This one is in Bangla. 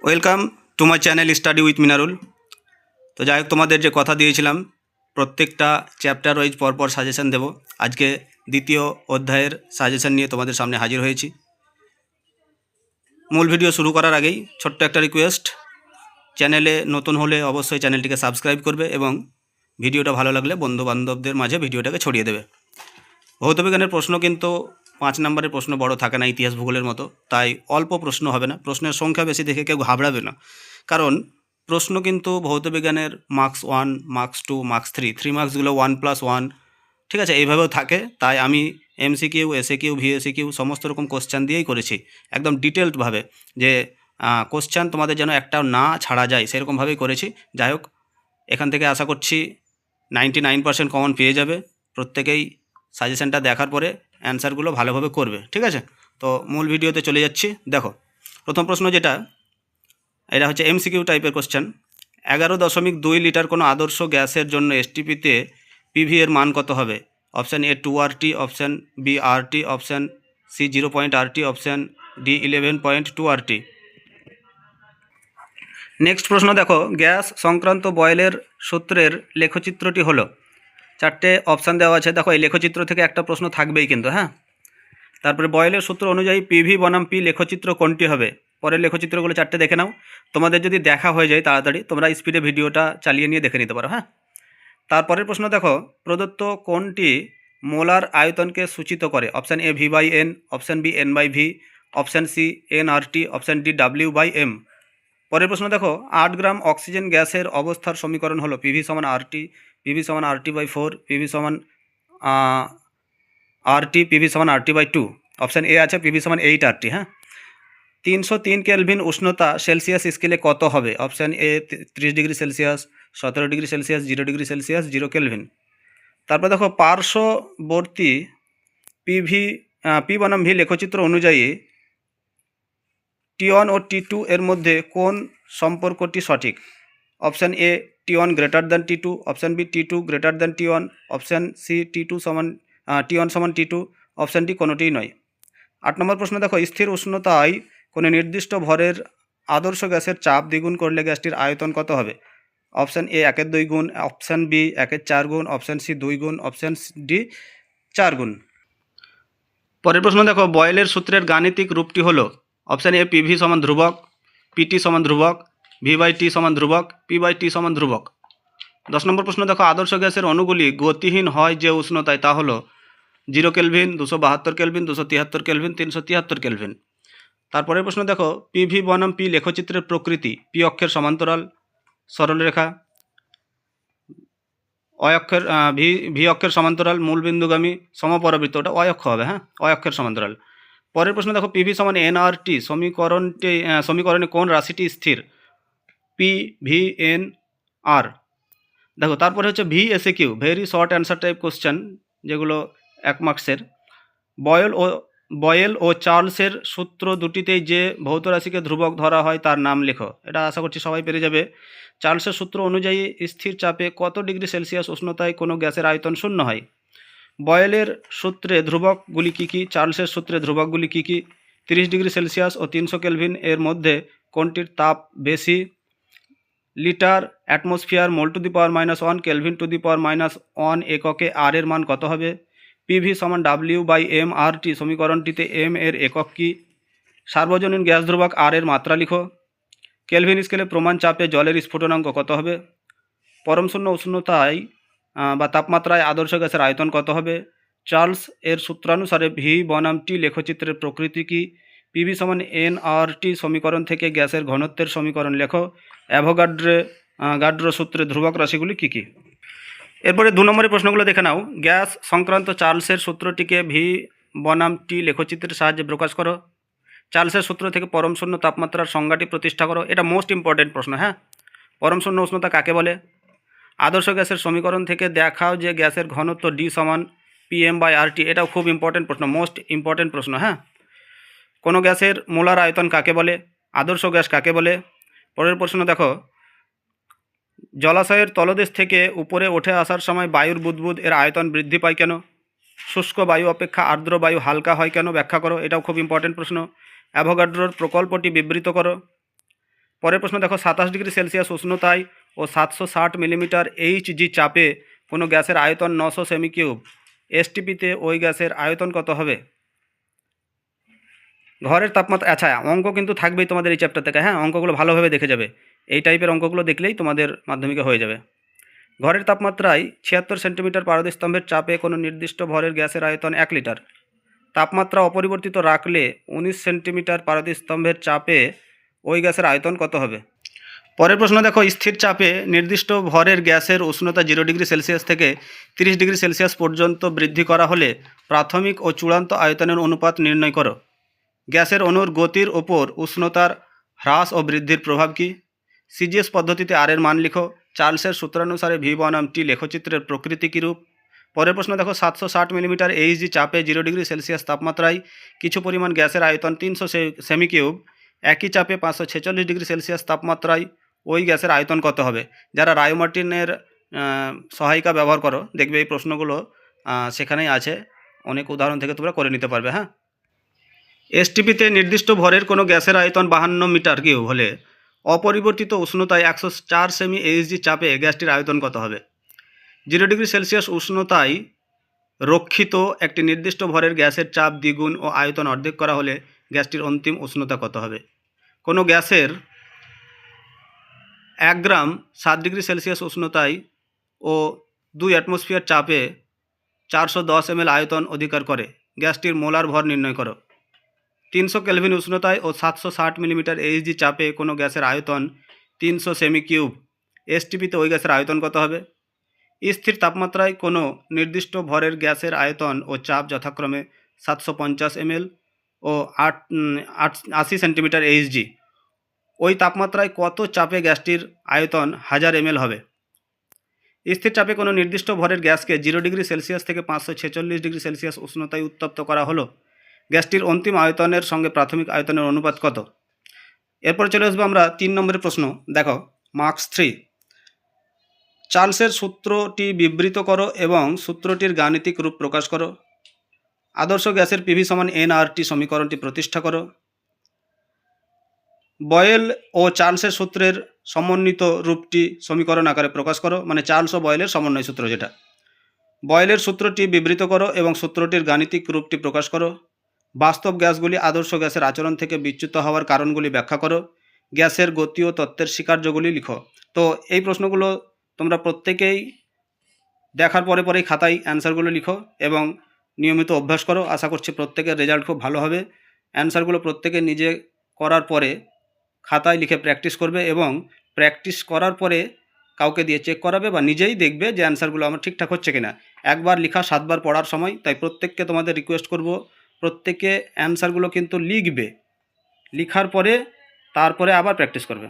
Welcome to my channel study with Minarul. তো যাই হোক, তোমাদের যে কথা দিয়েছিলাম প্রত্যেকটা চ্যাপ্টার ওয়াইজ পরপর সাজেশন দেব। আজকে দ্বিতীয় অধ্যায়ের সাজেশন নিয়ে তোমাদের সামনে হাজির হয়েছি। মূল ভিডিও শুরু করার আগেই ছোট্ট একটা রিকোয়েস্ট, চ্যানেলে নতুন হলে অবশ্যই চ্যানেলটিকে সাবস্ক্রাইব করবে এবং ভিডিওটা ভালো লাগলে বন্ধুবান্ধবদের মাঝে ভিডিওটাকে ছড়িয়ে দেবে। ভৌতবিজ্ঞানের প্রশ্ন কিন্তু 5 নম্বরের প্রশ্ন বড় থাকে না ইতিহাস ভূগোলের মতো, তাই অল্প প্রশ্ন হবে না। প্রশ্নের সংখ্যা বেশি দেখে কেউ ঘাবড়াবে না, কারণ প্রশ্ন কিন্তু ভৌতবিজ্ঞানের মার্কস 1, মার্কস 2, মার্কস 3 মার্কসগুলো 1+1, ঠিক আছে, এইভাবেও থাকে। তাই আমি MCQ, SAQ, VSQ সমস্ত রকম কোশ্চেন দিয়েই করেছি, একদম ডিটেলডভাবে, যে কোশ্চেন তোমাদের যেন একটাও না ছাড়া যায় সেরকমভাবেই করেছি। যাই হোক, এখান থেকে আশা করছি 99% কমন পেয়ে যাবে। প্রত্যেকেই সাজেশনটা দেখার পরে অ্যান্সারগুলো ভালোভাবে করবে, ঠিক আছে? তো মূল ভিডিওতে চলে যাচ্ছি। দেখো, প্রথম প্রশ্ন যেটা, এটা হচ্ছে MCQ টাইপের কোশ্চেন। 11.2 লিটার কোনো আদর্শ গ্যাসের জন্য STPতে PV এর মান কত হবে? Option A 2RT, option B RT, option C 0.RT, option D 11.2RT। Next প্রশ্ন দেখো, গ্যাস সংক্রান্ত বয়েলের সূত্রের লেখচিত্রটি হলো। 4টে অপশান দেওয়া আছে। দেখো, এই লেখচিত্র থেকে একটা প্রশ্ন থাকবেই কিন্তু, হ্যাঁ। তারপরে বয়েলের সূত্র অনুযায়ী PV বনাম P লেখচিত্র কোনটি হবে? পরের লেখচিত্রগুলো 4টে দেখে নাও। তোমাদের যদি দেখা হয়ে যায় তাড়াতাড়ি তোমরা স্পিডে ভিডিওটা চালিয়ে নিয়ে দেখে নিতে পারো, হ্যাঁ। তারপরের প্রশ্ন দেখো, প্রদত্ত কোনটি মোলার আয়তনকে সূচিত করে? Option A V/N, option B N/V, option C nRT, option D W/M। পরের প্রশ্ন দেখো, 8 গ্রাম অক্সিজেন গ্যাসের অবস্থার সমীকরণ হলো PV = RT, PV = RT/4, PV = RT, PV = RT/2। Option A আছে PV = 8RT, হ্যাঁ। 303 কেলভিন উষ্ণতা সেলসিয়াস স্কেলে কত হবে? Option A 30 degree Celsius, 17 degree Celsius, 0 degree Celsius, 0 Kelvin. তারপর দেখো, পার্শ্ববর্তী P বনাম V লেখচিত্র অনুযায়ী T1 ও T2 এর মধ্যে কোন সম্পর্কটি সঠিক? Option A T1 > T2, option B T2 > T1, option C T1 = T2, option D কোনোটিই নয়। 8 নম্বর প্রশ্ন দেখো, স্থির উষ্ণতায় কোনো নির্দিষ্ট ভরের আদর্শ গ্যাসের চাপ দ্বিগুণ করলে গ্যাসটির আয়তন কত হবে? অপশান এ 1/2 গুণ, অপশান বি 1/4 গুণ, অপশান সি 2 গুণ, অপশান ডি 4 গুণ। পরের প্রশ্ন দেখো, বয়েলের সূত্রের গাণিতিক রূপটি হলো। অপশান এ PV = ধ্রুবক, PT = ধ্রুবক, V/T = ধ্রুবক, P/T = ধ্রুবক। 10 নম্বর প্রশ্ন দেখো, আদর্শ গ্যাসের অণুগুলি গতিহীন হয় যে উষ্ণতায়, তা হলো 0 কেলভিন, 272 কেলভিন, 273 কেলভিন, 373 কেলভিন। তারপরের প্রশ্ন দেখো, PV বনাম P লেখচিত্রের প্রকৃতি। P অক্ষের সমান্তরাল সরলরেখা, V অক্ষের সমান্তরাল মূলবিন্দুগামী সমপরাবৃত্ত, ওটা Y অক্ষ হবে, হ্যাঁ, Y অক্ষের সমান্তরাল। পরের প্রশ্ন দেখো, PV = nRT সমীকরণে কোন রাশিটি স্থির? PVNR। দেখো, তারপরে হচ্ছে VSAQ, very short answer type question, যেগুলো 1 মার্কসের। বয়েল ও চার্লসের সূত্র দুটিতেই যে ভৌত রাশিকে ধ্রুবক ধরা হয় তার নাম লেখো। এটা আশা করছি সবাই পেরে যাবে। চার্লসের সূত্র অনুযায়ী স্থির চাপে কত ডিগ্রি সেলসিয়াস উষ্ণতায় কোনো গ্যাসের আয়তন 0 হয়? বয়েলের সূত্রে ধ্রুবকগুলি কী কী? চার্লসের সূত্রে ধ্রুবকগুলি কী কী? 30 ডিগ্রি সেলসিয়াস ও 300 কেলভিন এর মধ্যে কোনটির তাপ বেশি? লিটার অ্যাটমসফিয়ার mol⁻⁻1 Kelvin⁻⁻1 এককে আর এর মান কত হবে? PV = W/m/RT সমীকরণটিতে m এর একক কী? সার্বজনীন গ্যাস ধ্রুবক আর এর মাত্রা লিখো। কেলভিন স্কেলে প্রমাণ চাপে জলের স্ফুটনাঙ্ক কত হবে? পরম শূন্য উষ্ণতায় বা তাপমাত্রায় আদর্শ গ্যাসের আয়তন কত হবে? চার্লস এর সূত্রানুসারে V বনাম T লেখচিত্রের প্রকৃতি কী? PV = nRT সমীকরণ থেকে গ্যাসের ঘনত্বের সমীকরণ লেখো। অ্যাভোগাড্রো সূত্রে ধ্রুবক রাশিগুলি কী কী? এরপরে 2 নম্বরের প্রশ্নগুলো দেখে নাও। গ্যাস সংক্রান্ত চার্লসের সূত্রটিকে V বনাম T লেখচিত্রের সাহায্যে প্রকাশ করো। চার্লসের সূত্র থেকে পরম শূন্য তাপমাত্রার সংজ্ঞাটি প্রতিষ্ঠা করো। এটা মোস্ট ইম্পর্টেন্ট প্রশ্ন, হ্যাঁ। পরম শূন্য উষ্ণতা কাকে বলে? আদর্শ গ্যাসের সমীকরণ থেকে দেখাও যে গ্যাসের ঘনত্ব D = PM/RT। এটাও খুব ইম্পর্টেন্ট প্রশ্ন, মোস্ট ইম্পর্টেন্ট প্রশ্ন, হ্যাঁ। কোনো গ্যাসের মোলার আয়তন কাকে বলে? আদর্শ গ্যাস কাকে বলে? পরের প্রশ্ন দেখো, জলাশয়ের তলদেশ থেকে উপরে উঠে আসার সময় বায়ুর বুদবুদ এর আয়তন বৃদ্ধি পায় কেন? শুষ্ক বায়ু অপেক্ষা আর্দ্র বায়ু হালকা হয় কেন? ব্যাখ্যা করো। এটাও খুব ইম্পর্টেন্ট প্রশ্ন। অ্যাভোগাড্রোর প্রকল্পটি বিবৃত করো। পরের প্রশ্ন দেখো, 27 ডিগ্রি সেলসিয়াস উষ্ণতায় ও 760 মিলিমিটার এইচজি চাপে কোনো গ্যাসের আয়তন 900 সেমি কিউব, এসটিপিতে ওই গ্যাসের আয়তন কত হবে? ঘরের তাপমাত্রা, আচ্ছা অঙ্ক কিন্তু থাকবেই তোমাদের এই চ্যাপ্টার থেকে, হ্যাঁ অঙ্কগুলো ভালোভাবে দেখে যাবে, এই টাইপের অঙ্কগুলো দেখলেই তোমাদের মাধ্যমিকে হয়ে যাবে। ঘরের তাপমাত্রায় 76 সেন্টিমিটার পারদস্তম্ভের চাপে কোনো নির্দিষ্ট ভরের গ্যাসের আয়তন 1 লিটার। তাপমাত্রা অপরিবর্তিত রাখলে 19 সেন্টিমিটার পারদস্তম্ভের চাপে ওই গ্যাসের আয়তন কত হবে? পরের প্রশ্ন দেখো, স্থির চাপে নির্দিষ্ট ভরের গ্যাসের উষ্ণতা 0 ডিগ্রি সেলসিয়াস থেকে 30 ডিগ্রি সেলসিয়াস পর্যন্ত বৃদ্ধি করা হলে প্রাথমিক ও চূড়ান্ত আয়তনের অনুপাত নির্ণয় করো। গ্যাসের অণুর গতির ওপর উষ্ণতার হ্রাস ও বৃদ্ধির প্রভাব কী? সিজিএস পদ্ধতিতে আর এর মান লিখো। চার্লসের সূত্রানুসারে ভি বনাম টি লেখচিত্রের প্রকৃতি কী রূপ? পরের প্রশ্ন দেখো, 760 মিলিমিটার এইচজি চাপে 0 ডিগ্রি সেলসিয়াস তাপমাত্রায় কিছু পরিমাণ গ্যাসের আয়তন 300 সেমি কিউব, একই চাপে 546 ডিগ্রি সেলসিয়াস তাপমাত্রায় ওই গ্যাসের আয়তন কত হবে? যারা রায়োমার্টিনের সহায়িকা ব্যবহার করো দেখবে এই প্রশ্নগুলো সেখানেই আছে, অনেক উদাহরণ থেকে তোমরা করে নিতে পারবে। হ্যাঁ, এসটিপিতে নির্দিষ্ট ভরের কোনো গ্যাসের আয়তন 52 মিটার কিউব হলে অপরিবর্তিত উষ্ণতায় 104 সেমি এইচজি চাপে গ্যাসটির আয়তন কত হবে? 0 ডিগ্রি সেলসিয়াস উষ্ণতায় রক্ষিত একটি নির্দিষ্ট ভরের গ্যাসের চাপ দ্বিগুণ ও আয়তন অর্ধেক করা হলে গ্যাসটির অন্তিম উষ্ণতা কত হবে? কোনো গ্যাসের 1 গ্রাম 7 ডিগ্রি সেলসিয়াস উষ্ণতায় ও 2 অ্যাটমসফিয়ার চাপে 410 ml আয়তন অধিকার করে, গ্যাসটির মোলার ভর নির্ণয় করো। 300 কেলভিন উষ্ণতায় ও 760 মিলিমিটার এইচজি চাপে কোনো গ্যাসের আয়তন 300 সেমি কিউব, এসটিপিতে ওই গ্যাসের আয়তন কত হবে? স্থির তাপমাত্রায় কোনো নির্দিষ্ট ভরের গ্যাসের আয়তন ও চাপ যথাক্রমে 750 ml ও 80 সেন্টিমিটার এইচজি। ওই তাপমাত্রায় কত চাপে গ্যাসটির আয়তন 1000 ml হবে? স্থির চাপে কোনো নির্দিষ্ট ভরের গ্যাসকে 0 ডিগ্রি সেলসিয়াস থেকে 546 ডিগ্রি সেলসিয়াস উষ্ণতায় উত্তপ্ত করা হলো, গ্যাসটির অন্তিম আয়তনের সঙ্গে প্রাথমিক আয়তনের অনুপাত কত? এরপর চলে আসবো আমরা 3 নম্বরের প্রশ্ন। দেখো, মার্কস 3, চার্লসের সূত্রটি বিবৃত করো এবং সূত্রটির গাণিতিক রূপ প্রকাশ করো। আদর্শ গ্যাসের পিভি সমান এনআরটি সমীকরণটি প্রতিষ্ঠা করো। বয়েল ও চার্লসের সূত্রের সমন্বিত রূপটি সমীকরণ আকারে প্রকাশ করো, মানে চার্লস ও বয়েলের সমন্বয় সূত্র যেটা। বয়েলের সূত্রটি বিবৃত করো এবং সূত্রটির গাণিতিক রূপটি প্রকাশ করো। বাস্তব গ্যাসগুলি আদর্শ গ্যাসের আচরণ থেকে বিচ্যুত হওয়ার কারণগুলি ব্যাখ্যা করো। গ্যাসের গতি ও তত্ত্বের স্বীকার্যগুলি লিখো। তো এই প্রশ্নগুলো তোমরা প্রত্যেকেই দেখার পরে পরেই খাতায় অ্যান্সারগুলো লিখো এবং নিয়মিত অভ্যাস করো। আশা করছি প্রত্যেকের রেজাল্ট খুব ভালো হবে। অ্যান্সারগুলো প্রত্যেকে নিজে করার পরে খাতায় লিখে প্র্যাকটিস করবে এবং প্র্যাকটিস করার পরে কাউকে দিয়ে চেক করাবে বা নিজেই দেখবে যে অ্যান্সারগুলো আমার ঠিকঠাক হচ্ছে কিনা। একবার লেখা 7 বার পড়ার সময়, তাই প্রত্যেককে তোমাদের রিকোয়েস্ট করব প্রত্যেকে অ্যান্সারগুলো কিন্তু লিখবে, লিখার পরে তারপরে আবার প্র্যাকটিস করবে।